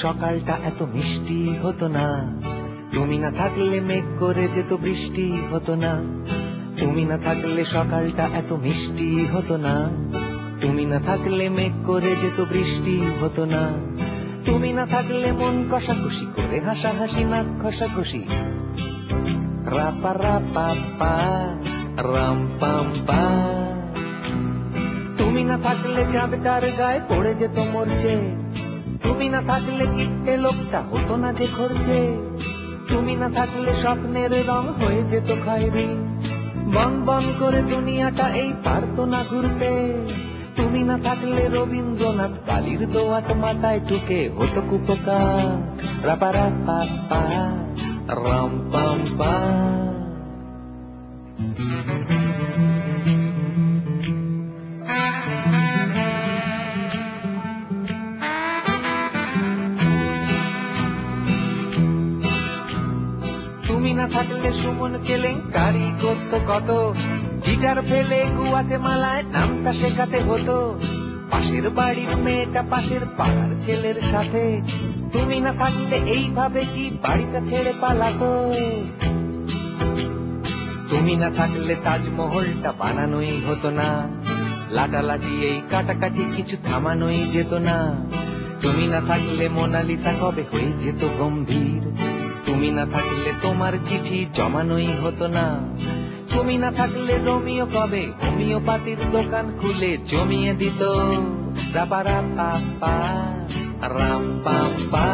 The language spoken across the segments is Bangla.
সকালটা এত মিষ্টি হতো না, তুমি না থাকলে মেঘ করে যেত বৃষ্টি হতো না। তুমি না থাকলে সকালটা এত মিষ্টি হতো না, তুমি না থাকলে মেঘ করে যেত বৃষ্টি হতো না। তুমি না থাকলে মন কষাকষি করে হাসাহাসি নাক ঘষাঘষি রাপা রাপা পা রাম পাম পা। তুমি না থাকলে চাঁদ তার গায়ে পড়ে যেত মরছে, তুমি না থাকলে কিপ্টে লোকটা হতো না যে খরচে। তুমি না থাকলে স্বপ্নের রং হয়ে যেত খয়েরি, বন বন করে দুনিয়াটা এই পারতো না ঘুরতে। তুমি না থাকলে রবীন্দ্রনাথ বালির দোয়াত মাথায় ঠুকে হতো কুপোকা রাপা রাপা পা রাম পাম পা। তুমি না থাকলে সুমন কেলেঙ্কারি করত কত, গিটার ফেলে গুয়াতেমালায় নামটা শেখাতে হতো। পাশের বাড়ির মেয়েটা পাশের পাড়ার ছেলের সাথে, তুমি না থাকলে এইভাবে কি বাড়িটা ছেড়ে পালাতো। তুমি না থাকলে তাজমহলটা বানানোই হতো না, লাটালাটি এই কাটাকাটি কিছু থামানোই যেত না। তুমি না থাকলে মোনালিসা কবে হয়ে যেত গম্ভীর, তুমি না থাকলে তোমার চিঠি জমানোই হতো না। তুমি না থাকলে রোমিও কবে হোমিওপ্যাথির দোকান খুলে জমিয়ে দিত রাপা রাপা পা রাম পাম পা।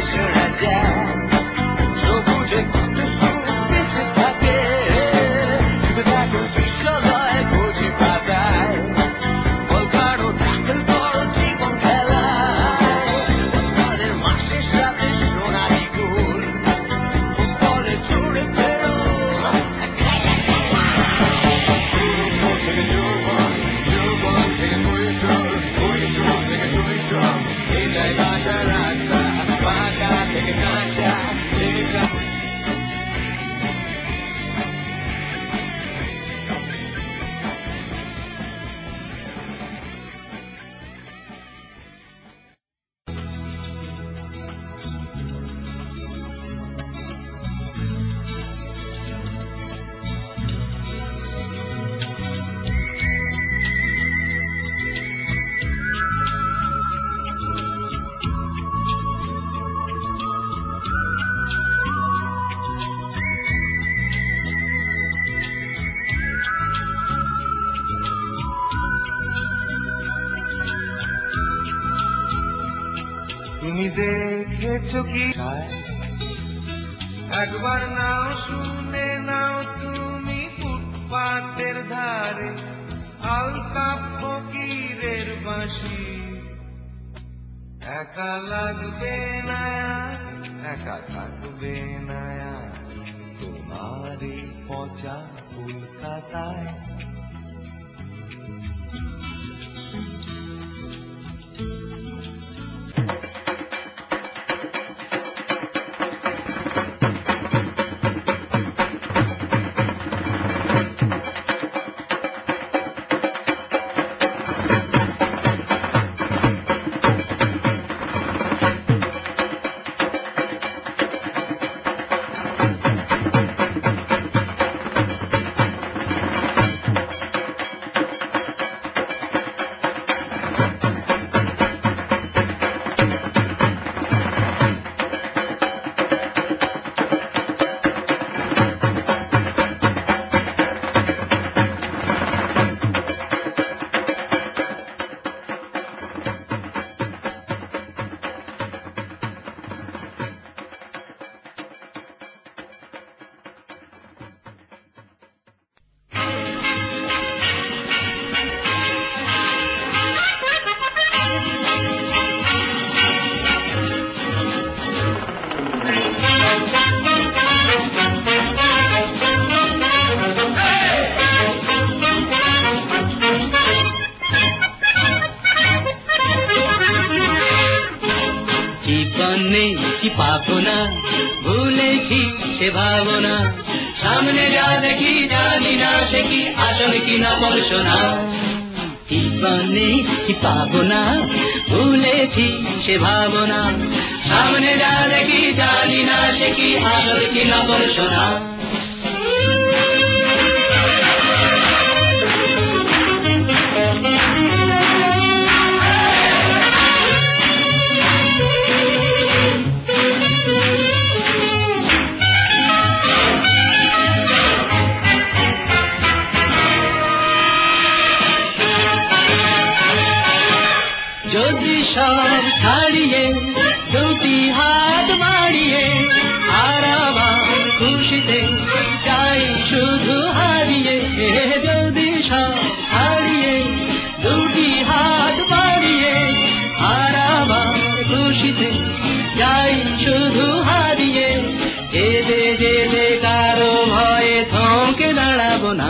Should দেখেছো কি একবার নাও শুনে নাও তুমি ফুটপাতের ধারে আলতাপ ফকিরের বাঁশি একা লাগবে না একা থাকবে না তোমার এই পচা কলকাতায় জীবনে কি পাবো না ভুলেছি সে ভাবনা সামনে যা দেখি জানি না সে কি আসল কিনা পড়শোনা জীবনে কি পাবো না ভুলেছি সে ভাবনা সামনে যা দেখি জানি না সে কি আসল কিনা পড়শোনা যদি সব ছাড়িয়ে দুটি হাত বাড়িয়ে আর আমার খুশিতে যাই শুধু হারিয়ে যদি সব ছাড়িয়ে দুটি হাত বাড়িয়ে আর আমার খুশিতে যাই শুধু হারিয়ে যেতে যেতে কারো ভয়ে থমকে দাঁড়াবো না